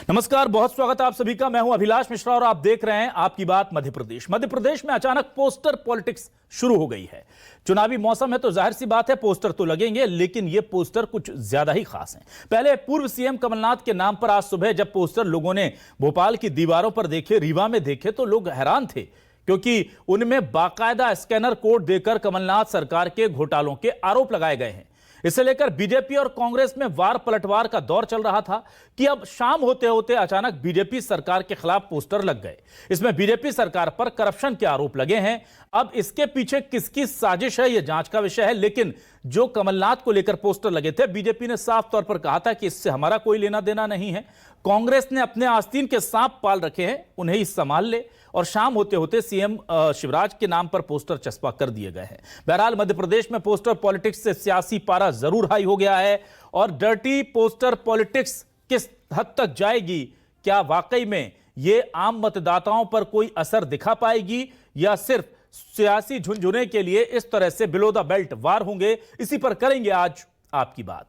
नमस्कार, बहुत स्वागत है आप सभी का। मैं हूं अभिलाष मिश्रा और आप देख रहे हैं आपकी बात मध्य प्रदेश। मध्य प्रदेश में अचानक पोस्टर पॉलिटिक्स शुरू हो गई है। चुनावी मौसम है तो जाहिर सी बात है पोस्टर तो लगेंगे, लेकिन ये पोस्टर कुछ ज्यादा ही खास हैं। पहले पूर्व सीएम कमलनाथ के नाम पर आज सुबह जब पोस्टर लोगों ने भोपाल की दीवारों पर देखे, रीवा में देखे, तो लोग हैरान थे क्योंकि उनमें बाकायदा स्कैनर कोड देकर कमलनाथ सरकार के घोटालों के आरोप लगाए गए हैं। इसे लेकर बीजेपी और कांग्रेस में वार पलटवार का दौर चल रहा था कि अब शाम होते होते अचानक बीजेपी सरकार के खिलाफ पोस्टर लग गए। इसमें बीजेपी सरकार पर करप्शन के आरोप लगे हैं। अब इसके पीछे किसकी साजिश है, यह जांच का विषय है। लेकिन जो कमलनाथ को लेकर पोस्टर लगे थे, बीजेपी ने साफ तौर पर कहा था कि इससे हमारा कोई लेना देना नहीं है। कांग्रेस ने अपने आस्तीन के सांप पाल रखे हैं, उन्हें ही संभाल ले। और शाम होते होते सीएम शिवराज के नाम पर पोस्टर चस्पा कर दिए गए हैं। बहरहाल मध्य प्रदेश में पोस्टर पॉलिटिक्स से सियासी पारा जरूर हाई हो गया है। और डर्टी पोस्टर पॉलिटिक्स किस हद तक जाएगी, क्या वाकई में ये आम मतदाताओं पर कोई असर दिखा पाएगी या सिर्फ सियासी झुंझुने के लिए इस तरह से बिलो द बेल्ट वार होंगे, इसी पर करेंगे आज आपकी बात।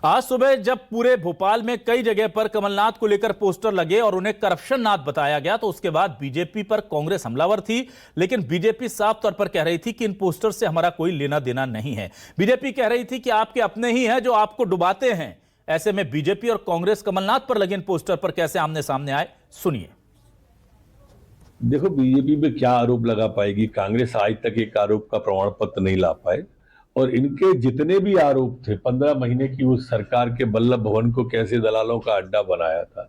आज सुबह जब पूरे भोपाल में कई जगह पर कमलनाथ को लेकर पोस्टर लगे और उन्हें करप्शन नाथ बताया गया, तो उसके बाद बीजेपी पर कांग्रेस हमलावर थी। लेकिन बीजेपी साफ तौर पर कह रही थी कि इन पोस्टर से हमारा कोई लेना देना नहीं है। बीजेपी कह रही थी कि आपके अपने ही हैं जो आपको डुबाते हैं। ऐसे में बीजेपी और कांग्रेस कमलनाथ पर लगे इन पोस्टर पर कैसे आमने सामने आए, सुनिए। देखो, बीजेपी पे क्या आरोप लगा पाएगी? कांग्रेस आज तक एक आरोप का प्रमाण पत्र नहीं ला पाए। और इनके जितने भी आरोप थे, 15 महीने की उस सरकार के वल्लभ भवन को कैसे दलालों का अड्डा बनाया था,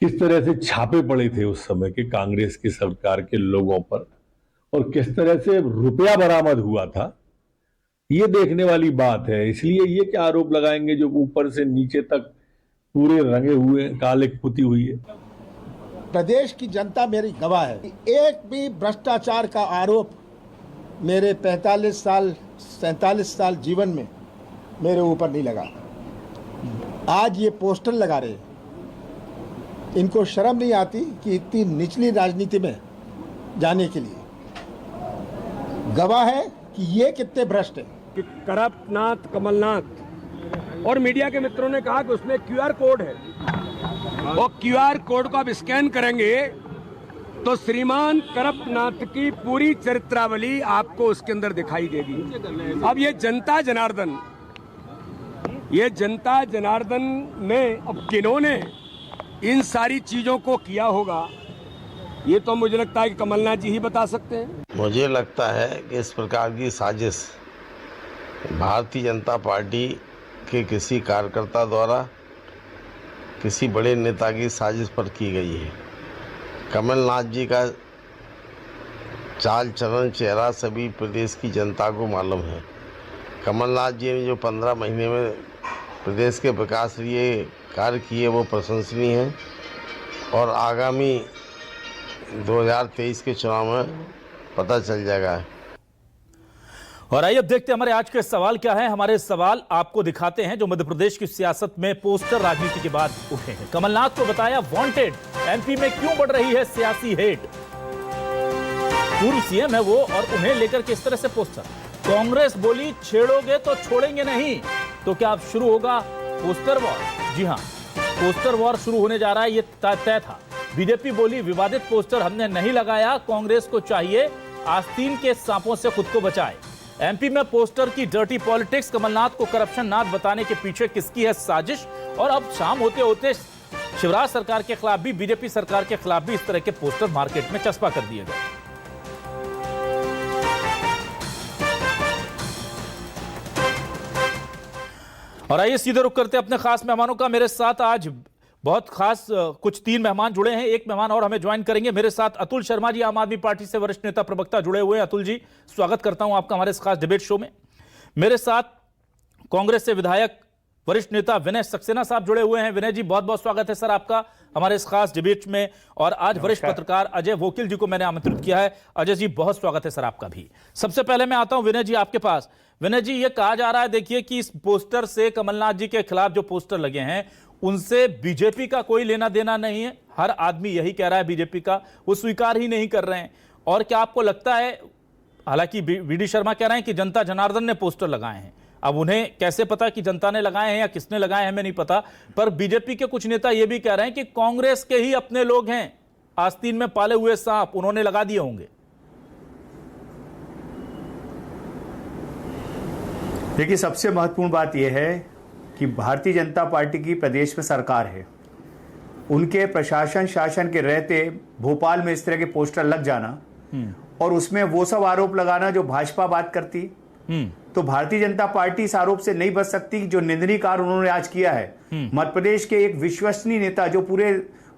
किस तरह से छापे पड़े थे उस समय के कांग्रेस की सरकार के लोगों पर, और किस तरह से रुपया बरामद हुआ था, ये देखने वाली बात है। इसलिए ये क्या आरोप लगाएंगे जो ऊपर से नीचे तक पूरे रंगे हुए काले पुती हुई है। प्रदेश की जनता मेरी गवाह है। एक भी भ्रष्टाचार का आरोप मेरे 47 साल जीवन में मेरे ऊपर नहीं लगा। आज ये पोस्टर लगा रहे, इनको शर्म नहीं आती कि इतनी निचली राजनीति में जाने के लिए। गवाह है कि ये कितने भ्रष्ट हैं। कि करप्टनाथ कमलनाथ और मीडिया के मित्रों ने कहा कि उसमें क्यूआर कोड है, और क्यूआर कोड को आप स्कैन करेंगे तो श्रीमान करप्टनाथ की पूरी चरित्रावली आपको उसके अंदर दिखाई देगी। अब ये जनता जनार्दन ने अब किन्होंने इन सारी चीजों को किया होगा, ये तो मुझे लगता है कि कमलनाथ जी ही बता सकते हैं। मुझे लगता है कि इस प्रकार की साजिश भारतीय जनता पार्टी के किसी कार्यकर्ता द्वारा किसी बड़े नेता की साजिश पर की गई है। कमलनाथ जी का चाल चलन चेहरा सभी प्रदेश की जनता को मालूम है। कमलनाथ जी ने जो 15 महीने में प्रदेश के विकास के लिए कार्य किए वो प्रशंसनीय हैं, और आगामी 2023 के चुनाव में पता चल जाएगा। और आइए अब देखते हैं हमारे आज के सवाल क्या है। हमारे सवाल आपको दिखाते हैं जो मध्य प्रदेश की सियासत में पोस्टर राजनीति के बाद उठे हैं। कमलनाथ को बताया वांटेड, एमपी में क्यों बढ़ रही है सियासी हेट। पूर्व सीएम है वो और उन्हें लेकर किस तरह से पोस्टर। कांग्रेस बोली छेड़ोगे तो छोड़ेंगे नहीं। तो क्या अब शुरू होगा पोस्टर वॉर? जी हां, पोस्टर वॉर शुरू होने जा रहा है, यह तय था। बीजेपी बोली विवादित पोस्टर हमने नहीं लगाया, कांग्रेस को चाहिए आस्तीन के सांपों से खुद को बचाए। एमपी में पोस्टर की डर्टी पॉलिटिक्स, कमलनाथ को करप्शन नाथ बताने के पीछे किसकी है साजिश। और अब शाम होते होते शिवराज सरकार के खिलाफ भी, बीजेपी सरकार के खिलाफ भी इस तरह के पोस्टर मार्केट में चस्पा कर दिए गए। और आइए सीधे रुख करते अपने खास मेहमानों का। मेरे साथ आज बहुत खास कुछ 3 मेहमान जुड़े हैं, एक मेहमान और हमें ज्वाइन करेंगे। मेरे साथ अतुल शर्मा जी, आम आदमी पार्टी से वरिष्ठ नेता प्रवक्ता जुड़े हुए हैं। अतुल जी, स्वागत करता हूं आपका हमारे इस खास डिबेट शो में। मेरे साथ कांग्रेस से विधायक वरिष्ठ नेता विनय सक्सेना साहब जुड़े हुए हैं। विनय जी, बहुत बहुत स्वागत है सर आपका हमारे इस खास डिबेट में। और आज वरिष्ठ पत्रकार अजय वोकिल जी को मैंने आमंत्रित किया है। अजय जी, बहुत स्वागत है सर आपका भी। सबसे पहले मैं आता हूं विनय जी आपके पास। विनय जी, ये कहा जा रहा है देखिए कि इस पोस्टर से, कमलनाथ जी के खिलाफ जो पोस्टर लगे हैं उनसे बीजेपी का कोई लेना देना नहीं है। हर आदमी यही कह रहा है बीजेपी का, वो स्वीकार ही नहीं कर रहे हैं। और क्या आपको लगता है, हालांकि वीडी शर्मा कह रहे हैं कि जनता जनार्दन ने पोस्टर लगाए हैं, अब उन्हें कैसे पता कि जनता ने लगाए हैं या किसने लगाए हैं हमें नहीं पता, पर बीजेपी के कुछ नेता यह भी कह रहे हैं कि कांग्रेस के ही अपने लोग हैं, आस्तीन में पाले हुए सांप, उन्होंने लगा दिए होंगे। देखिए, सबसे महत्वपूर्ण बात यह है कि भारतीय जनता पार्टी की प्रदेश में सरकार है, उनके प्रशासन शासन के रहते भोपाल में इस तरह के पोस्टर लग जाना और उसमें वो सब आरोप लगाना जो भाजपा बात करती, तो भारतीय जनता पार्टी इस आरोप से नहीं बच सकती। जो निंदनीय कार्य उन्होंने आज किया है, मध्य प्रदेश के एक विश्वसनीय नेता, जो पूरे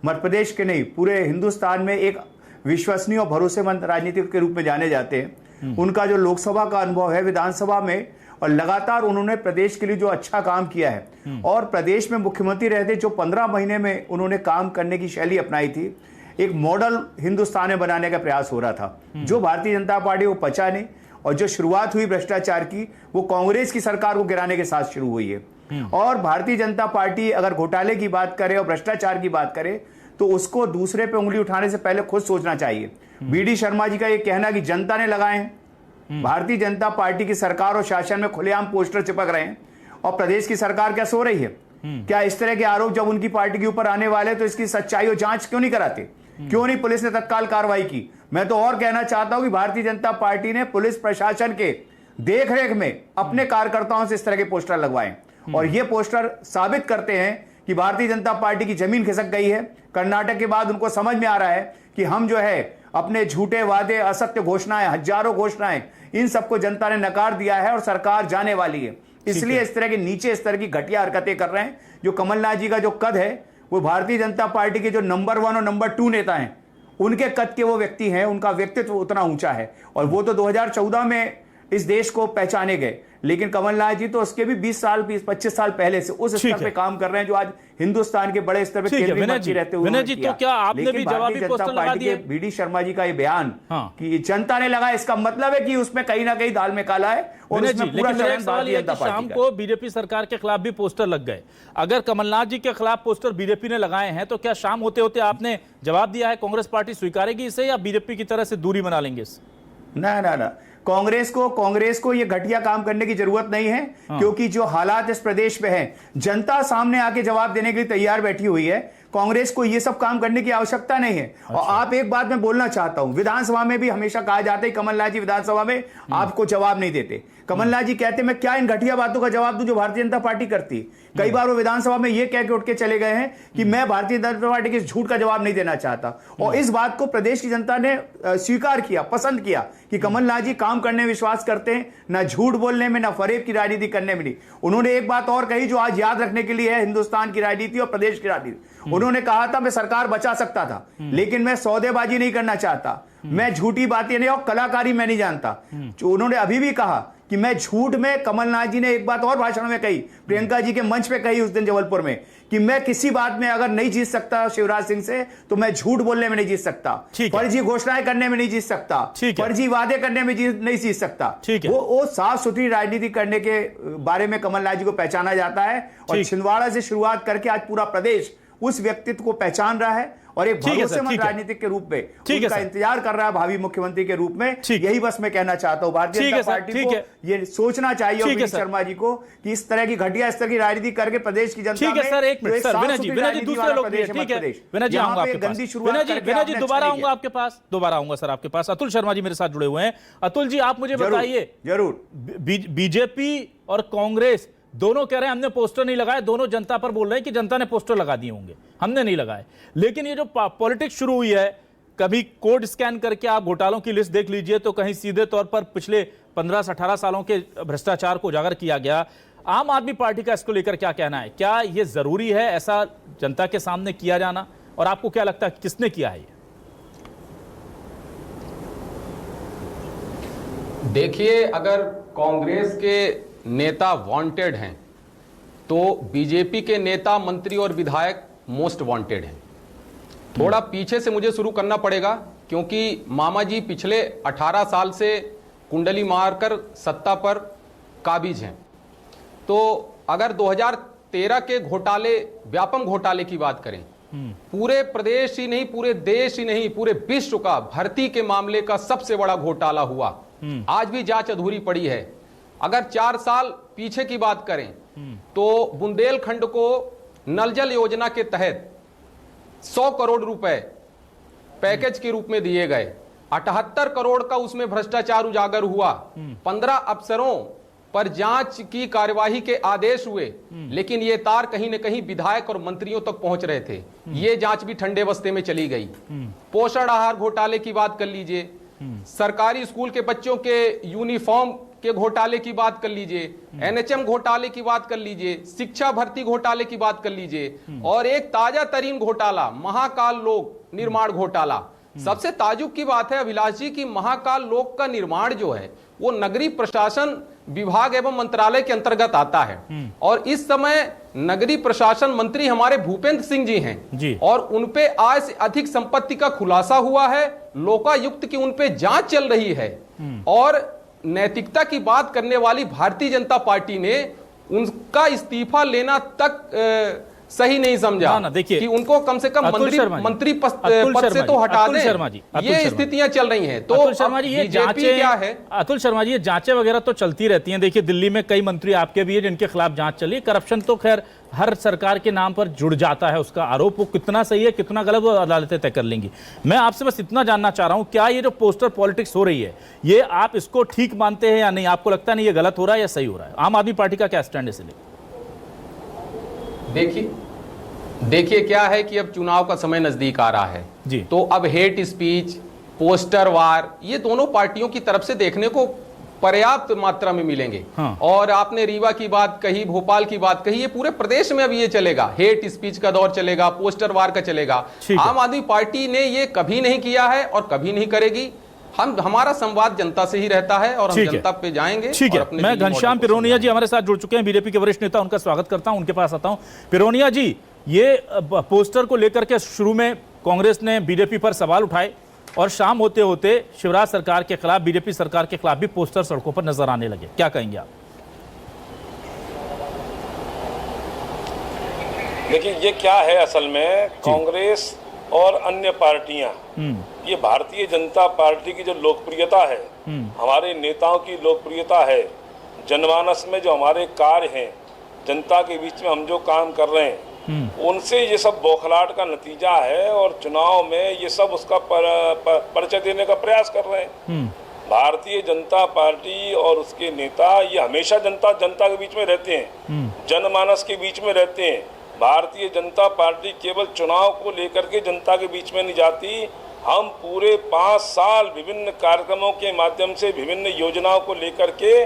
मध्य प्रदेश के नहीं पूरे हिंदुस्तान में एक विश्वसनीय और भरोसेमंद राजनीतिक के रूप में जाने जाते हैं, उनका जो लोकसभा का अनुभव है, विधानसभा में, और लगातार उन्होंने प्रदेश के लिए जो अच्छा काम किया है, और प्रदेश में मुख्यमंत्री रहते जो 15 महीने में उन्होंने काम करने की शैली अपनाई थी, एक मॉडल हिंदुस्तान में बनाने का प्रयास हो रहा था, जो भारतीय जनता पार्टी को पचा नहीं। और जो शुरुआत हुई भ्रष्टाचार की, वो कांग्रेस की सरकार को गिराने के साथ शुरू हुई है। और भारतीय जनता पार्टी अगर घोटाले की बात करे और भ्रष्टाचार की बात करे, तो उसको दूसरे पे उंगली उठाने से पहले खुद सोचना चाहिए। वीडी शर्मा जी का ये कहना कि जनता ने लगाए हैं, भारतीय जनता पार्टी की सरकार और शासन में खुलेआम पोस्टर चिपक रहे हैं, और प्रदेश की सरकार क्या सो रही है? क्या इस तरह के आरोप जब उनकी पार्टी के ऊपर आने वाले, तो इसकी सच्चाई और जांच क्यों नहीं कराते? क्यों नहीं पुलिस ने तत्काल कार्रवाई की? मैं तो और कहना चाहता हूं कि भारतीय जनता पार्टी ने पुलिस प्रशासन के देखरेख में अपने कार्यकर्ताओं से इस तरह के पोस्टर लगवाए, और ये पोस्टर साबित करते हैं कि भारतीय जनता पार्टी की जमीन खिसक गई है। कर्नाटक के बाद उनको समझ में आ रहा है कि हम जो है अपने झूठे वादे, असत्य घोषणाएं, हजारों घोषणाएं, इन सबको जनता ने नकार दिया है और सरकार जाने वाली है। इसलिए इस तरह के नीचे स्तर की घटिया हरकतें कर रहे हैं। जो कमलनाथ जी का जो कद है, वो भारतीय जनता पार्टी के जो नंबर 1 और नंबर 2 नेता हैं, उनके कद के वो व्यक्ति हैं, उनका व्यक्तित्व उतना ऊंचा है, और वो तो 2014 में इस देश को पहचाने गए। लेकिन कमलनाथ जी तो उसके भी 20-25 साल पहले से उस स्तर पे काम कर रहे हैं, जो आज हिंदुस्तान के बड़े स्तर पे केंद्रीय मंत्री रहते हुए विनय जी, तो क्या आपने भी जवाबी पोस्टर लगा दिए? वीडी शर्मा जी का ये बयान कि जनता ने लगाया, इसका मतलब है कि उसमें कहीं ना कहीं दाल में काला है, और उसमें पूरा चरण भारतीय जनता पार्टी का। शाम को बीजेपी सरकार के खिलाफ भी पोस्टर लग गए। अगर कमलनाथ जी के खिलाफ पोस्टर बीजेपी ने लगाए हैं, तो क्या शाम होते होते आपने जवाब दिया है कांग्रेस पार्टी स्वीकारेगी इसे, या बीजेपी की तरह से दूरी बना लेंगे इससे? ना, कांग्रेस को ये घटिया काम करने की जरूरत नहीं है, क्योंकि जो हालात इस प्रदेश में हैं, जनता सामने आके जवाब देने के लिए तैयार बैठी हुई है। कांग्रेस को ये सब काम करने की आवश्यकता नहीं है। और आप एक बात मैं बोलना चाहता हूं, विधानसभा में भी हमेशा कहा जाता है कमलनाथ जी विधानसभा में आपको जवाब नहीं देते। कमलनाथ जी कहते मैं क्या इन घटिया बातों का जवाब दूं जो भारतीय जनता पार्टी करती। कई बार वो विधानसभा में ये कह के उठ के चले गए हैं कि मैं भारतीय जनता पार्टी के झूठ का जवाब नहीं देना चाहता, और इस बात को प्रदेश की जनता ने स्वीकार किया, पसंद किया कि कमलनाथ जी काम करने में विश्वास करते हैं, ना झूठ बोलने में, ना फरेब की राजनीति करने में नहीं। उन्होंने एक बात और कही जो आज याद रखने के लिए है हिंदुस्तान की राजनीति और प्रदेश की राजनीति। उन्होंने कहा था मैं सरकार बचा सकता था, लेकिन मैं सौदेबाजी नहीं करना चाहता, मैं झूठी बातें नहीं और कलाकारी मैं नहीं जानता। उन्होंने अभी भी कहा कि मैं झूठ में, कमलनाथ जी ने एक बात और भाषण में कही, प्रियंका जी के मंच पे कही उस दिन जबलपुर में, कि मैं किसी बात में अगर नहीं जीत सकता शिवराज सिंह से, तो मैं झूठ बोलने में नहीं जीत सकता, फर्जी घोषणाएं करने में नहीं जीत सकता, फर्जी वादे करने में नहीं जीत सकता। वो साफ सुथरी राजनीति करने के बारे में कमलनाथ जी को पहचाना जाता है, और छिंदवाड़ा से शुरुआत करके आज पूरा प्रदेश उस व्यक्तित्व को पहचान रहा है, और एक भरोसेमंद राजनीतिक के रूप में उनका इंतजार कर रहा है भावी मुख्यमंत्री के रूप में। यही बस मैं कहना चाहता हूं, भारतीय जनता पार्टी को ये सोचना चाहिए और वीडी शर्मा जी को कि इस तरह की घटिया स्तर की राजनीति करके प्रदेश की जनता में। सर एक मिनट सर, विनय जी दूसरे लोग, ठीक है विनय जी आऊंगा आपके पास, विनय जी दोबारा आऊंगा आपके पास, दोबारा आऊंगा सर आपके पास। अतुल शर्मा जी मेरे साथ जुड़े हुए हैं। अतुल जी आप मुझे बताइए, जरूर, बीजेपी और कांग्रेस दोनों कह रहे हैं हमने पोस्टर नहीं लगाए, दोनों जनता पर बोल रहे हैं कि जनता ने पोस्टर लगा दिए होंगे, हमने नहीं लगाए। लेकिन ये जो पॉलिटिक्स शुरू हुई है, कभी कोड स्कैन करके आप घोटालों की लिस्ट देख लीजिए, तो कहीं सीधे तौर पर पिछले 15 से 18 सालों के भ्रष्टाचार को उजागर किया गया। आम आदमी पार्टी का इसको लेकर क्या कहना है? क्या यह जरूरी है ऐसा जनता के सामने किया जाना, और आपको क्या लगता है किसने किया है ये? देखिए, अगर कांग्रेस के नेता वांटेड हैं, तो बीजेपी के नेता, मंत्री और विधायक मोस्ट वांटेड हैं। थोड़ा पीछे से मुझे शुरू करना पड़ेगा, क्योंकि मामा जी पिछले 18 साल से कुंडली मारकर सत्ता पर काबिज हैं। तो अगर 2013 के घोटाले, व्यापम घोटाले की बात करें, पूरे प्रदेश ही नहीं, पूरे देश ही नहीं, पूरे विश्व का भर्ती के मामले का सबसे बड़ा घोटाला हुआ। आज भी जांच अधूरी पड़ी है। अगर 4 साल पीछे की बात करें तो बुंदेलखंड को नल जल योजना के तहत 100 करोड़ रुपए पैकेज के रूप में दिए गए। 78 करोड़ का उसमें भ्रष्टाचार उजागर हुआ। 15 अफसरों पर जांच की कार्यवाही के आदेश हुए, लेकिन ये तार कहीं न कहीं विधायक और मंत्रियों तक पहुंच रहे थे। ये जांच भी ठंडे बस्ते में चली गई। पोषण आहार घोटाले की बात कर लीजिए, सरकारी स्कूल के बच्चों के यूनिफॉर्म के घोटाले की बात कर लीजिए, एनएचएम घोटाले की बात कर लीजिए, शिक्षा भर्ती घोटाले की बात कर लीजिए, और एक ताजा तरीन घोटाला महाकाल लोक निर्माण घोटाला। सबसे ताजुब की बात है अभिलाष जी की महाकाल लोक का निर्माण जो है वो नगरीय प्रशासन विभाग एवं मंत्रालय के अंतर्गत आता है, और इस समय नगरीय प्रशासन मंत्री हमारे भूपेंद्र सिंह जी हैं जी। और उनपे आय से अधिक संपत्ति का खुलासा हुआ है। लोकायुक्त की उनपे जांच चल रही है, और नैतिकता की बात करने वाली भारतीय जनता पार्टी ने उनका इस्तीफा लेना तक सही नहीं समझा। ना देखिए कि उनको कम से कम मंत्री पद से तो हटा दें। ये स्थितियां चल रही हैं। तो अतुल शर्मा जी, ये जांचें क्या है? अतुल शर्मा जी, ये जांचें वगैरह तो चलती रहती हैं। देखिए दिल्ली में कई मंत्री आपके भी हैं जिनके खिलाफ जांच चली। करप्शन तो खैर हर सरकार के नाम पर जुड़ जाता है, उसका आरोप वो कितना सही है कितना गलत वो अदालतें तय कर लेंगी। मैं आपसे बस इतना जानना चाह रहा हूं, क्या ये जो पोस्टर पॉलिटिक्स हो रही है ये आप इसको ठीक मानते हैं या नहीं? आपको लगता नहीं ये गलत हो रहा है या सही हो रहा है? आम आदमी पार्टी का क्या स्टैंड है इसलिए? देखिए क्या है कि अब चुनाव का समय नजदीक आ रहा है जी। तो अब हेट स्पीच, पोस्टर वार, ये दोनों पार्टियों की तरफ से देखने को पर्याप्त मात्रा में मिलेंगे। हाँ। और आपने रीवा की बात कही, भोपाल की बात कही, ये पूरे प्रदेश में अब ये चलेगा। हेट स्पीच का दौर चलेगा, पोस्टर वार का चलेगा। आम आदमी पार्टी ने ये कभी नहीं किया है और कभी नहीं करेगी। हमारा संवाद जनता से ही रहता है और हम जनता पे जाएंगे। ठीक है, मैं घनश्याम पिरोनिया जी हमारे साथ जुड़ चुके हैं, बीजेपी के वरिष्ठ नेता, उनका स्वागत करता हूं, उनके पास आता हूं। पिरोनिया जी, ये पोस्टर को लेकर के शुरू में कांग्रेस ने बीजेपी पर सवाल उठाए और शाम होते होते शिवराज सरकार के खिलाफ, बीजेपी सरकार के खिलाफ भी पोस्टर सड़कों पर नजर आने लगे। क्या कहेंगे आप? देखिए ये क्या है, असल में कांग्रेस और अन्य पार्टियां, ये भारतीय जनता पार्टी की जो लोकप्रियता है, हमारे नेताओं की लोकप्रियता है, जनमानस में जो हमारे कार्य हैं, जनता के बीच में हम जो काम कर रहे हैं, उनसे ये सब बौखलाहट का नतीजा है। और चुनाव में ये सब उसका परिचय देने का प्रयास कर रहे हैं। भारतीय जनता पार्टी और उसके नेता ये हमेशा जनता के बीच में रहते हैं, जनमानस के बीच में रहते हैं। भारतीय जनता पार्टी केवल चुनाव को लेकर के जनता के बीच में नहीं जाती। हम पूरे 5 साल विभिन्न कार्यक्रमों के माध्यम से, विभिन्न योजनाओं को लेकर के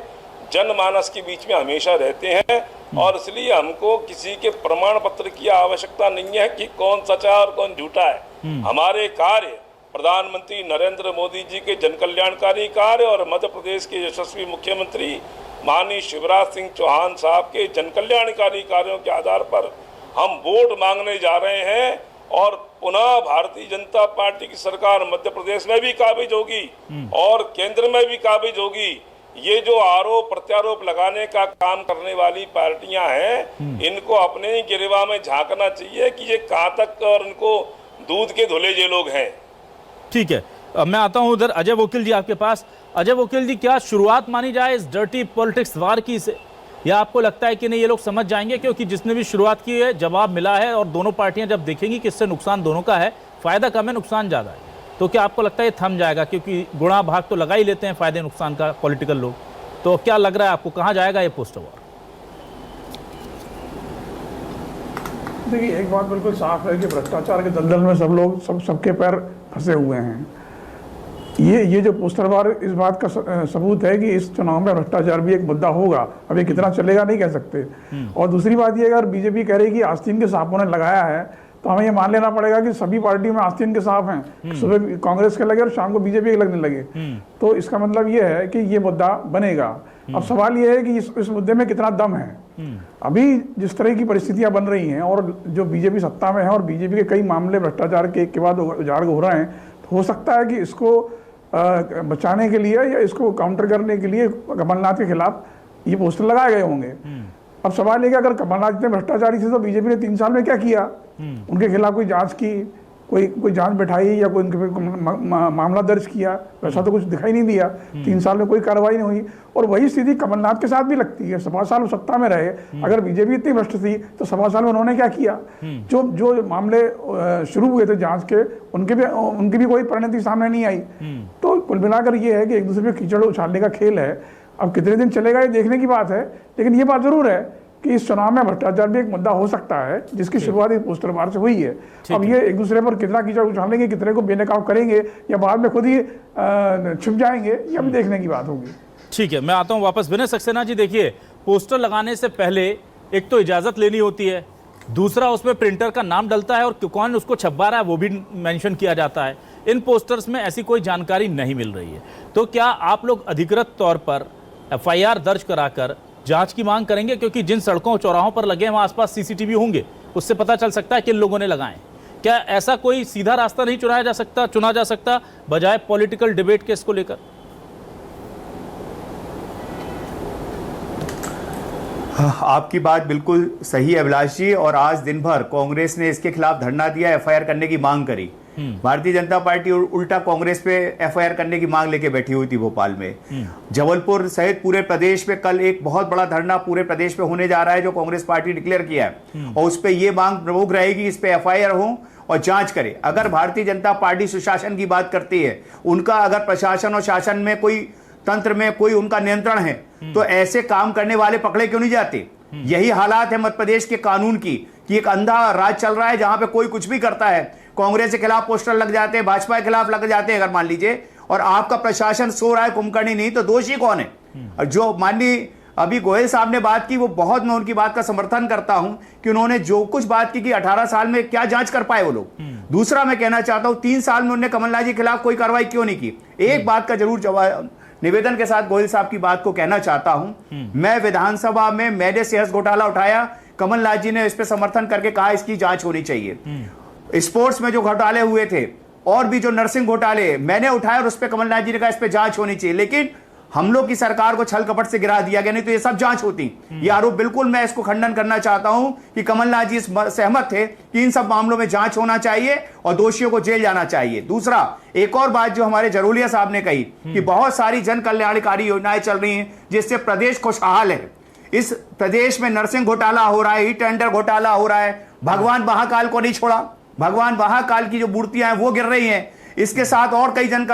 जनमानस के बीच में हमेशा रहते हैं, और इसलिए हमको किसी के प्रमाण पत्र की आवश्यकता नहीं है कि कौन सच्चा और कौन झूठा है। हमारे कार्य प्रधानमंत्री नरेंद्र मोदी जी के जनकल्याणकारी कार्य और मध्य प्रदेश के यशस्वी मुख्यमंत्री माननीय शिवराज सिंह चौहान साहब के जनकल्याणकारी कार्यों के आधार पर हम वोट मांगने जा रहे हैं, और पुनः भारतीय जनता पार्टी की सरकार मध्य प्रदेश में भी काबिज होगी और केंद्र में भी काबिज होगी। ये जो आरोप प्रत्यारोप लगाने का काम करने वाली पार्टियां हैं, इनको अपने ही गिरवा में झांकना चाहिए कि ये कहां तक और इनको दूध के धुले ये लोग हैं। ठीक है, अब मैं आता हूं उधर अजय वकील जी आपके पास। अजय वकील जी, क्या शुरुआत मानी जाए इस डर्टी पॉलिटिक्स वार की से, या आपको लगता है कि नहीं ये लोग समझ जाएंगे? क्योंकि जिसने भी शुरुआत की है जवाब मिला है, और दोनों पार्टियां जब देखेंगी कि इससे नुकसान दोनों का है, फायदा कम है नुकसान ज्यादा है, तो क्या आपको लगता है ये थम जाएगा? क्योंकि गुणा भाग तो लगा ही लेते हैं फायदे नुकसान का पॉलिटिकल लोग। तो क्या लग रहा है आपको, कहां जाएगा ये पोस्टर वॉर? देखिए, एक बात बिल्कुल साफ है कि भ्रष्टाचार के दलदल में सब लोग सबके पैर फंसे हुए हैं। ये जो पोस्टर वार इस बात का सबूत है कि इस चुनाव में भ्रष्टाचार भी एक मुद्दा होगा। अब ये कितना चलेगा नहीं कह सकते। और दूसरी बात ये, अगर बीजेपी कह रही कि आस्तीन के सांपों ने लगाया है, तो हमें ये मान लेना पड़ेगा कि सभी पार्टियों में आस्तीन के सांप हैं। सुबह कांग्रेस के लगे और शाम को बीजेपी के लगने लगे। तो इसका मतलब ये है कि ये मुद्दा बनेगा। अब सवाल ये है कि इस मुद्दे में कितना दम है। अभी जिस तरह की परिस्थितियां बन रही हैं और जो बीजेपी सत्ता में है और बीजेपी के कई मामले भ्रष्टाचार के एक के बाद उजागर हो रहे हैं, तो हो सकता है कि इसको बचाने के लिए या इसको काउंटर करने के लिए कमलनाथ के खिलाफ ये पोस्टर लगाए गए होंगे। अब सवाल है कि अगर कमलनाथ इतने भ्रष्टाचारी थे तो बीजेपी ने 3 साल में क्या किया? उनके खिलाफ कोई जांच की, कोई जांच बैठाई या कोई उनके मामला दर्ज किया? वैसा तो कुछ दिखाई नहीं दिया। 3 साल में कोई कार्रवाई नहीं हुई। और वही स्थिति कमलनाथ के साथ भी लगती है। 7 साल सत्ता में रहे, अगर बीजेपी इतनी भ्रष्ट थी तो 7 साल में उन्होंने क्या किया? जो मामले शुरू हुए थे जांच के, उनकी भी कोई परिणति सामने नहीं आई। तो कुल मिलाकर ये है कि एक दूसरे पे कीचड़ उछालने का खेल है। अब कितने दिन चलेगा ये देखने की बात है, लेकिन ये बात जरूर है कि इस चुनाव में भ्रष्टाचार भी एक मुद्दा हो सकता है, जिसकी शुरुआत इस पोस्टर वार से हुई है। अब ये एक दूसरे पर कितना कीचड़ उछालेंगे, कितने को बेनकाब करेंगे, या बाद में खुद ही छिप जाएंगे, ये भी देखने की बात होगी। ठीक है, मैं आता हूं वापस। विनय सक्सेना जी, देखिए, पोस्टर लगाने से पहले एक तो इजाजत लेनी होती है, दूसरा उसमें प्रिंटर का नाम डलता है और कौन उसको छपवा रहा है वो भी मेंशन किया जाता है। इन पोस्टर्स में ऐसी कोई जानकारी नहीं मिल रही है। तो क्या आप लोग अधिकृत तौर पर FIR दर्ज कराकर जांच की मांग करेंगे? क्योंकि जिन सड़कों चौराहों पर लगे हैं वहां आसपास CCTV होंगे, उससे पता चल सकता है किन लोगों ने लगाए। क्या ऐसा कोई सीधा रास्ता नहीं चुना जा सकता बजाय पॉलिटिकल डिबेट के इसको लेकर? आपकी बात बिल्कुल सही है अभिलाष जी। और आज दिन भर कांग्रेस ने इसके खिलाफ धरना दिया, FIR करने की मांग करी। भारतीय जनता पार्टी उल्टा कांग्रेस पे FIR करने की मांग लेके बैठी हुई थी भोपाल में। जबलपुर सहित पूरे प्रदेश में कल एक बहुत बड़ा धरना पूरे प्रदेश पे होने जा रहा है, जो कांग्रेस पार्टी डिक्लेयर किया है। और उस पे ये मांग प्रमुख रहेगी, इस पे FIR हो और जांच करे। अगर भारतीय जनता पार्टी सुशासन की बात करती है, उनका अगर प्रशासन और शासन में कोई तंत्र में कोई उनका नियंत्रण है, तो ऐसे काम करने वाले पकड़े क्यों नहीं जाते? यही हालात है मध्य प्रदेश के कानून की, कि एक अंधा राज चल रहा है जहां पे कोई कुछ भी करता है। कांग्रेस के खिलाफ पोस्टर लग जाते हैं, भाजपा के खिलाफ लग जाते हैं अगर मान लीजिए, और आपका प्रशासन सो रहा है, कुंभकर्णी नहीं, तो दोषी कौन है? और जो माननीय अभी गोयल साहब ने बात की, वो बहुत मैं उनकी बात का समर्थन करता हूं कि उन्होंने जो कुछ बात की कि 18 साल में क्या जांच कर पाए वो लोग। दूसरा मैं कहना चाहता हूं, 3 साल में उन्होंने कमलनाथ जी के खिलाफ कोई कार्रवाई क्यों नहीं की? एक बात का जरूर जवाब निवेदन के साथ गोयल साहब की बात को कहना चाहता हूं। मैं विधानसभा में मैंने सेहत घोटाला उठाया, कमलनाथ जी ने इस पर समर्थन करके कहा इसकी जांच होनी चाहिए। स्पोर्ट्स में जो घोटाले हुए थे और भी जो नर्सिंग घोटाले मैंने उठाए, और उस पर कमलनाथ जी ने कहा इस पर जांच होनी चाहिए। लेकिन हम लोग की सरकार को छल कपट से गिरा दिया गया, नहीं तो ये सब जांच होती। ये आरोप बिल्कुल मैं इसको खंडन करना चाहता हूं कि कमलनाथ जी सहमत थे कि इन सब मामलों में जांच होना चाहिए और दोषियों को जेल जाना चाहिए। दूसरा, एक और बात जो हमारे जरोलिया साहब ने कही कि बहुत सारी जन कल्याणकारी योजनाएं चल रही हैं जिससे प्रदेश खुशहाल है। इस प्रदेश में नर्सिंग घोटाला हो रहा है, ई टेंडर घोटाला हो रहा है, भगवान महाकाल को नहीं छोड़ा, भगवान महाकाल की जो मूर्तियां हैं वो गिर रही हैं। इसके साथ और कई जन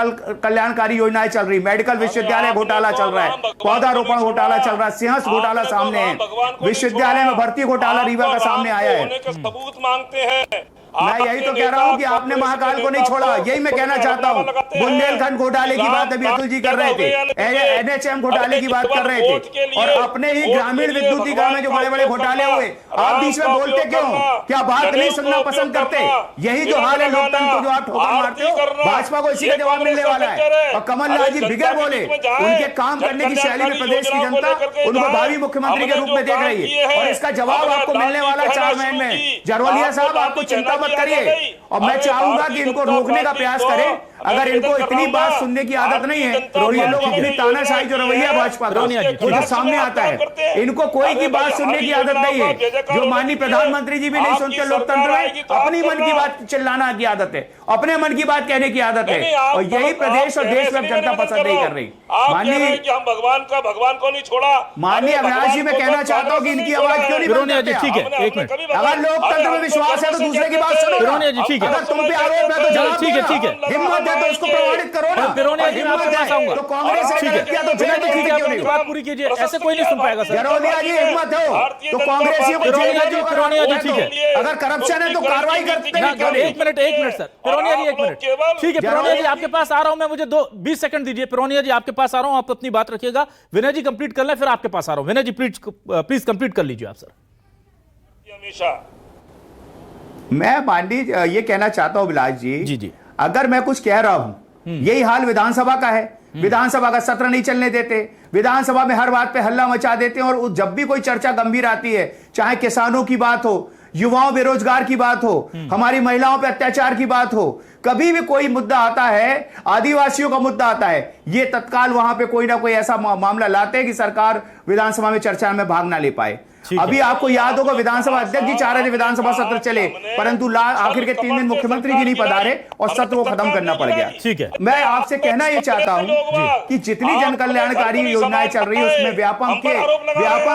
कल्याणकारी योजनाएं चल रही, मेडिकल विश्वविद्यालय घोटाला चल रहा है, पौधारोपण घोटाला चल रहा है, सिंहस्थ घोटाला सामने है, विश्वविद्यालय में भर्ती घोटाला रीवा का सामने आया है। सबूत मांगते हैं। मैं यही तो कह रहा हूं कि आपने महाकाल को नहीं छोड़ा, यही मैं कहना चाहता हूं। बुंदेलखंड घोटाले की बात अभी अतुल जी कर रहे थे, NHM घोटाले की बात कर रहे थे, और अपने ही ग्रामीण विद्युतीकरण में जो बड़े बड़े घोटाले हुए, आप बीच में बोलते क्यों? क्या बात नहीं सुनना पसंद करते? यही जो हाल है लोकतंत्र को जो आप ठोकर मारते हो, भाजपा को इसी का जवाब मिलने वाला है। और कमलनाथ जी बिगड़ बोले, उनके काम करने की शैली में प्रदेश की जनता उनको भावी मुख्यमंत्री के रूप में देख रही है, और इसका जवाब आपको मिलने वाला 4 महीने में। जरवलिया साहब, आपको चिंता मत करिए, और मैं चाहूंगा कि इनको रोकने का प्रयास करें। अगर इनको इतनी बात सुनने की आदत नहीं है, तो ये लोग अपनी तानाशाही जो रवैया भाजपा का जो सामने आता है, इनको कोई की बात सुनने की आदत नहीं है। जो माननीय प्रधानमंत्री जी भी नहीं सुनते लोकतंत्र में, अपनी मन की बात चिल्लाना की आदत है, अपने मन की बात कहने की आदत है, और यही प्रदेश और देश में जनता पसंद नहीं कर रही। माननीय हम भगवान को नहीं छोड़ा। माननीय अभिलाष जी, मैं कहना चाहता हूँ कि इनकी आवाज क्यों नहीं बनती? ठीक है, एक मिनट। अगर लोकतंत्र में विश्वास है तो दूसरे की बात सुनो। ठीक है, अगर तुम पे आरोप है तो जवाब ठीक है, दो। ठीक है। हिम्मत है तो उसको प्रमाणित करो ना। पिरोनिया जी, मैं आपके पास आऊंगा। तो कांग्रेस ने गलत किया तो ठीक है, ठीक है, क्यों नहीं? बात पूरी कीजिए, ऐसे कोई नहीं सुन पाएगा सर। जरोलिया जी, हिम्मत हो तो कांग्रेसियों को पिरोनिया जी, ठीक है। अगर करप्शन है तो कार्रवाई करते हैं। एक मिनट सर, पिरोनिया जी, एक मिनट। ठीक है पिरोनिया जी, आपके पास आ रहा हूं मैं, मुझे 20 सेकंड दीजिए। पिरोनिया जी, आपके पास आ रहा हूं, आप अपनी बात रखिएगा। विनय जी कंप्लीट कर लें, फिर आपके पास आ रहा हूं। विनय जी प्लीज कंप्लीट कर लीजिए आप सर। हमेशा मैं माननीय ये कहना चाहता हूं अभिलाष जी, जी, अगर मैं कुछ कह रहा हूं, यही हाल विधानसभा का है। विधानसभा का सत्र नहीं चलने देते, विधानसभा में हर बात पे हल्ला मचा देते हैं, और जब भी कोई चर्चा गंभीर आती है, चाहे किसानों की बात हो, युवाओं बेरोजगार की बात हो, हमारी महिलाओं पे अत्याचार की बात हो, कभी भी कोई मुद्दा आता है, आदिवासियों का मुद्दा आता है, ये तत्काल वहां पे कोई ना कोई ऐसा मामला लाते हैं कि सरकार विधानसभा में चर्चा में भाग ना ले पाए। अभी आपको याद होगा विधानसभा अध्यक्ष जी चाह रहे थे विधानसभा सत्र चले, परंतु आखिर के 3 दिन मुख्यमंत्री जी नहीं पधारे और सत्र को खत्म करना पड़ गया। ठीक है, मैं आपसे कहना यह चाहता हूं कि जितनी जन कल्याणकारी योजनाएं चल रही है उसमें व्यापम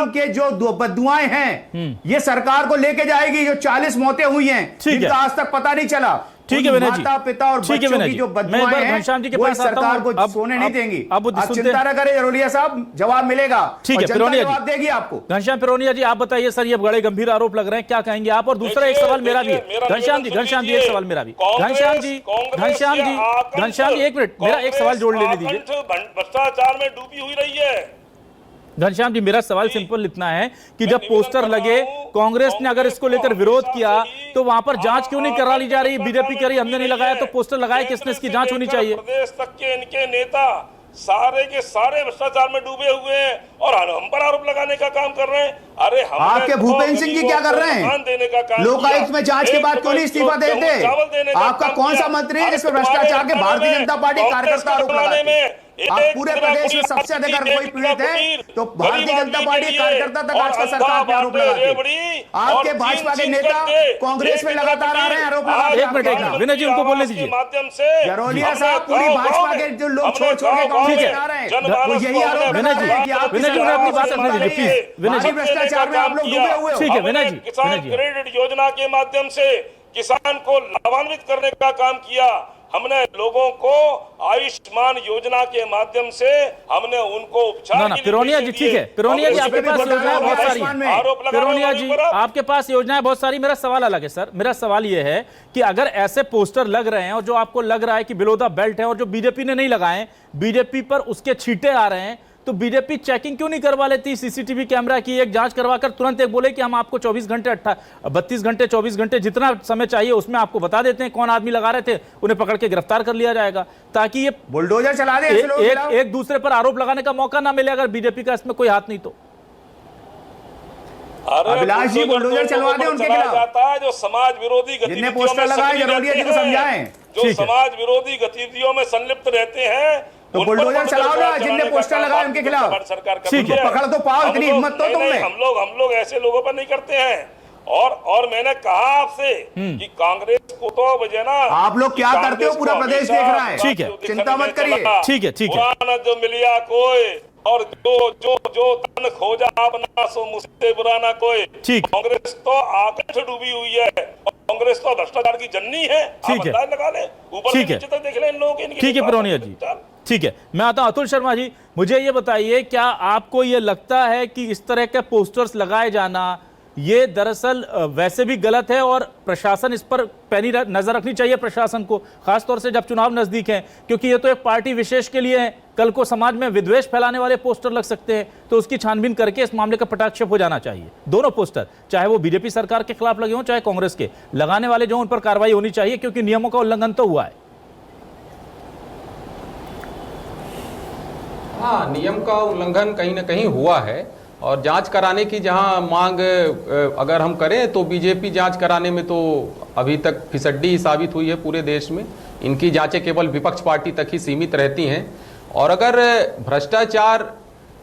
के जो बददुआएं हैं ये सरकार को लेके जाएगी। जो 40 मौतें हुई हैं जिनका आज तक पता नहीं चला, ठीक है विनय जी, माता पिता और बच्चों की जो बददुआएं हैं घनश्याम जी के वो पास सरकार को सोने नहीं देंगी। अब चिंता न करें जरोलिया साहब, जवाब मिलेगा। ठीक है, पिरोनिया जी जवाब देगी आपको। घनश्याम पिरोनिया जी आप बताइए सर, ये बड़े गंभीर आरोप लग रहे हैं, क्या कहेंगे आप? और दूसरा एक सवाल मेरा भी है घनश्याम जी, एक सवाल मेरा भी। घनश्याम जी एक मिनट, मेरा एक सवाल जोड़ लेने दीजिए। भ्रष्टाचार में डूबी हुई रही है। घनश्याम जी मेरा सवाल सिंपल इतना है कि जब पोस्टर लगे, कांग्रेस ने अगर इसको लेकर विरोध किया तो वहां पर जांच क्यों नहीं करा ली जा रही? बीजेपी कह रही हमने नहीं लगाया, तो पोस्टर लगाया किसने? इसकी जांच होनी चाहिए। प्रदेश तक के इनके नेता सारे के सारे भ्रष्टाचार में डूबे हुए हैं और हम पर आरोप लगाने का काम कर रहे हैं। अरे आपके भूपेंद्र सिंह जी क्या कर रहे हैं? लोकायुक्त में जांच के बाद क्यों नहीं इस्तीफा देते? आपका कौन सा मंत्री है जिसमें भ्रष्टाचार के भारतीय जनता पार्टी कार्यकर्ता आरोप लगाते हैं? आप पूरे प्रदेश में सबसे अधिक अगर कोई पीड़ित है तो भारतीय जनता पार्टी कार्यकर्ता तक आज का सरकार पे आरोप लगाते हैं। आपके भाजपा के नेता कांग्रेस में लगातार आ रहे हैं आरोप लगाते। एक मिनट विनय जी उनको बोलने दीजिए। माध्यम से जरोलिया साहब, पूरी भाजपा के जो लोग छोड़ छोड़ के कांग्रेस में आ रहे हैं वो यही आरोप विनय लगा रहे हैं कि आप विनय जी अपनी बात रखने दीजिए प्लीज। विनय जी भ्रष्टाचार में आप लोग डूबे हुए हो। ठीक है विनय जी, किसान क्रेडिट योजना के माध्यम से किसान को लाभान्वित करने का काम किया। हमने लोगों को आयुष्मान योजना के माध्यम से हमने उनको उपचार ना पिरोनिया जी, ठीक है पिरोनिया जी आपके पास योजनाएं बहुत सारी हैं। पिरोनिया जी आपके पास योजनाएं बहुत सारी। मेरा सवाल अलग है सर, मेरा सवाल यह है कि अगर ऐसे पोस्टर लग रहे हैं और जो आपको लग रहा है कि बिलो द बेल्ट है और जो बीजेपी ने नहीं लगाए, बीजेपी पर उसके छींटे आ रहे हैं, तो बीजेपी चेकिंग क्यों नहीं करवा लेती? सीसीटीवी कैमरा की एक जांच करवाकर तुरंत एक बोले कि हम आपको 24 घंटे 32 घंटे 24 घंटे जितना समय चाहिए उसमें आपको बता देते हैं कौन आदमी लगा रहे थे, उन्हें पकड़ के गिरफ्तार कर लिया जाएगा, ताकि ये बुलडोजर चला दे एक दूसरे पर आरोप लगाने का मौका ना मिले अगर बीजेपी का इसमें कोई हाथ नहीं तो। अभिलाष जी बुलडोजर चलवा दे उनके खिलाफ। जाता है जो समाज विरोधी जिनने पोस्टर लगाए जरोलिया जी को समझाएं, जो समाज विरोधी गतिविधियों में संलिप्त रहते हैं तो बुलडोजर चलाओ ना जिनने पोस्टर लगाए उनके खिलाफ। सरकार ठीक है, पकड़ तो पाओ, इतनी हिम्मत तो तुम में। हम लोग ऐसे लोगों पर नहीं करते हैं। और मैंने कहा आपसे कि कांग्रेस को तो वजह ना आप लोग क्या करते हो पूरा प्रदेश देख रहा है। ठीक है, चिंता मत करिए। ठीक है जो मिलिया कोई और जो तन खोजा अपना सो मुझसे बुरा ना कोई। कांग्रेस तो आकाश डूबी हुई है, कांग्रेस तो भ्रष्टाचार की जन्नी है। ठीक है, लगा ले ऊपर से नीचे तक देख ले इन लोगों के। ठीक है पिरोनिया जी, ठीक है। मैं आता हूं अतुल शर्मा जी, मुझे ये बताइए क्या आपको ये लगता है कि इस तरह के पोस्टर्स लगाए जाना ये दरअसल वैसे भी गलत है और प्रशासन इस पर पैनी नजर रखनी चाहिए प्रशासन को, खासतौर से जब चुनाव नजदीक है, क्योंकि ये तो एक पार्टी विशेष के लिए है, कल को समाज में विद्वेष फैलाने वाले पोस्टर लग सकते हैं, तो उसकी छानबीन करके इस मामले का पटाक्षेप हो जाना चाहिए। दोनों पोस्टर चाहे वो बीजेपी सरकार के खिलाफ लगे हों चाहे कांग्रेस के, लगाने वाले जो उन पर कार्रवाई होनी चाहिए, क्योंकि नियमों का उल्लंघन तो हुआ है। हाँ, नियम का उल्लंघन कहीं ना कहीं हुआ है और जांच कराने की जहां मांग अगर हम करें तो बीजेपी जांच कराने में तो अभी तक फिसड्डी साबित हुई है पूरे देश में। इनकी जांचें केवल विपक्ष पार्टी तक ही सीमित रहती हैं। और अगर भ्रष्टाचार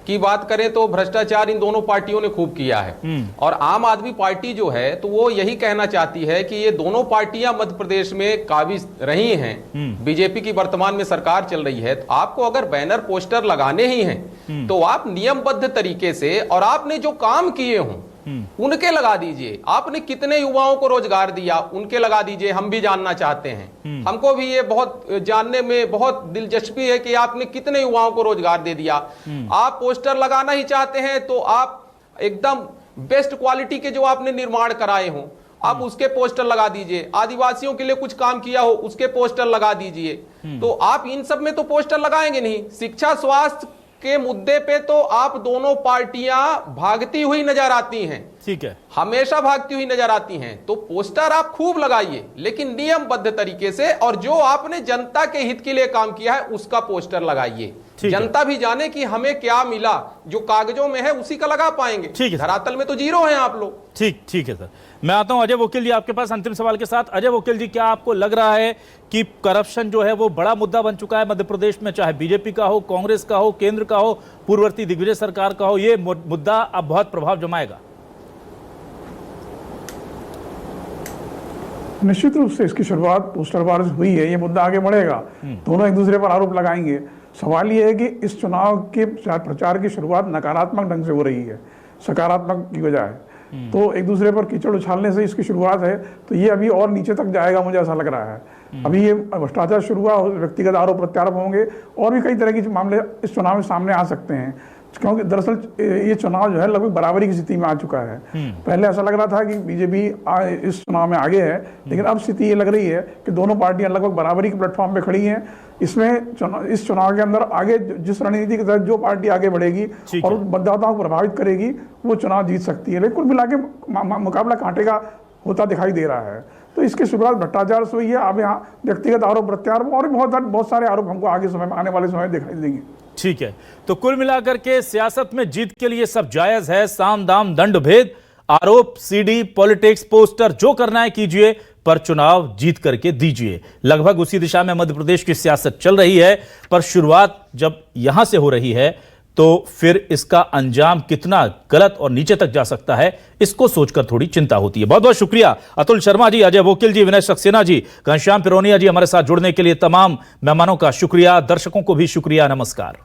की बात करें तो भ्रष्टाचार इन दोनों पार्टियों ने खूब किया है और आम आदमी पार्टी जो है तो वो यही कहना चाहती है कि ये दोनों पार्टियां मध्य प्रदेश में काबिज रही हैं। बीजेपी की वर्तमान में सरकार चल रही है, तो आपको अगर बैनर पोस्टर लगाने ही हैं तो आप नियमबद्ध तरीके से और आपने जो काम किए हों उनके लगा दीजिए। आपने कितने युवाओं को रोजगार दिया उनके लगा दीजिए, हम भी जानना चाहते हैं। हमको भी ये बहुत जानने में बहुत दिलचस्पी है कि आपने कितने युवाओं को रोजगार दे दिया। आप पोस्टर लगाना ही चाहते हैं तो आप एकदम बेस्ट क्वालिटी के जो आपने निर्माण कराए हों आप उसके पोस्टर लगा दीजिए। आदिवासियों के लिए कुछ काम किया हो उसके पोस्टर लगा दीजिए। तो आप इन सब में तो पोस्टर लगाएंगे नहीं। शिक्षा स्वास्थ्य के मुद्दे पे तो आप दोनों पार्टियां भागती हुई नजर आती हैं। ठीक है, हमेशा भागती हुई नजर आती हैं। तो पोस्टर आप खूब लगाइए लेकिन नियमबद्ध तरीके से, और जो आपने जनता के हित के लिए काम किया है उसका पोस्टर लगाइए। जनता भी जाने कि हमें क्या मिला, जो कागजों में है उसी का लगा पाएंगे। ठीक है, धरातल में तो जीरो हैं आप लोग। ठीक है सर। मैं आता हूं अजय वकील जी आपके पास अंतिम सवाल के साथ। अजय वकील जी, क्या आपको लग रहा है कि करप्शन जो है वो बड़ा मुद्दा बन चुका है मध्य प्रदेश में, चाहे बीजेपी का हो, कांग्रेस का हो, केंद्र का हो, पूर्ववर्ती दिग्विजय सरकार का हो, ये मुद्दा अब बहुत प्रभाव जमाएगा? निश्चित रूप से इसकी शुरुआत पोस्टरबाजी से हुई है, ये मुद्दा आगे बढ़ेगा, दोनों एक दूसरे पर आरोप लगाएंगे। सवाल ये है कि इस चुनाव के प्रचार की शुरुआत नकारात्मक ढंग से हो रही है, सकारात्मक की बजाय। तो एक दूसरे पर कीचड़ उछालने से इसकी शुरुआत है, तो ये अभी और नीचे तक जाएगा, मुझे ऐसा लग रहा है। अभी ये भ्रष्टाचार शुरू हुआ, व्यक्तिगत आरोप प्रत्यारोप होंगे और भी कई तरह के मामले इस चुनाव में सामने आ सकते हैं, क्योंकि दरअसल ये चुनाव जो है लगभग बराबरी की स्थिति में आ चुका है। पहले ऐसा लग रहा था कि बीजेपी इस चुनाव में आगे है, लेकिन अब स्थिति ये लग रही है कि दोनों पार्टियां लगभग बराबरी के प्लेटफॉर्म पे खड़ी हैं। इसमें इस चुनाव के अंदर आगे जिस रणनीति के तहत जो पार्टी आगे बढ़ेगी और मतदाताओं को प्रभावित करेगी, वो चुनाव जीत सकती है। लेकिन कुल मिला के मुकाबला कांटे का होता दिखाई दे रहा है। तो इसकी शुरुआत भ्रष्टाचार से हुई है। अब यहाँ व्यक्तिगत आरोप प्रत्यारोप और भी बहुत सारे आरोप हमको आगे समय में, आने वाले समय में दिखाई देंगे। ठीक है, तो कुल मिलाकर के सियासत में जीत के लिए सब जायज है, साम दाम दंड भेद, आरोप, सीडी, पॉलिटिक्स, पोस्टर, जो करना है कीजिए, पर चुनाव जीत करके दीजिए। लगभग उसी दिशा में मध्य प्रदेश की सियासत चल रही है, पर शुरुआत जब यहां से हो रही है तो फिर इसका अंजाम कितना गलत और नीचे तक जा सकता है, इसको सोचकर थोड़ी चिंता होती है। बहुत बहुत शुक्रिया अतुल शर्मा जी, अजय वोकिल जी, विनय सक्सेना जी, घनश्याम पिरोनिया जी, हमारे साथ जुड़ने के लिए तमाम मेहमानों का शुक्रिया, दर्शकों को भी शुक्रिया, नमस्कार।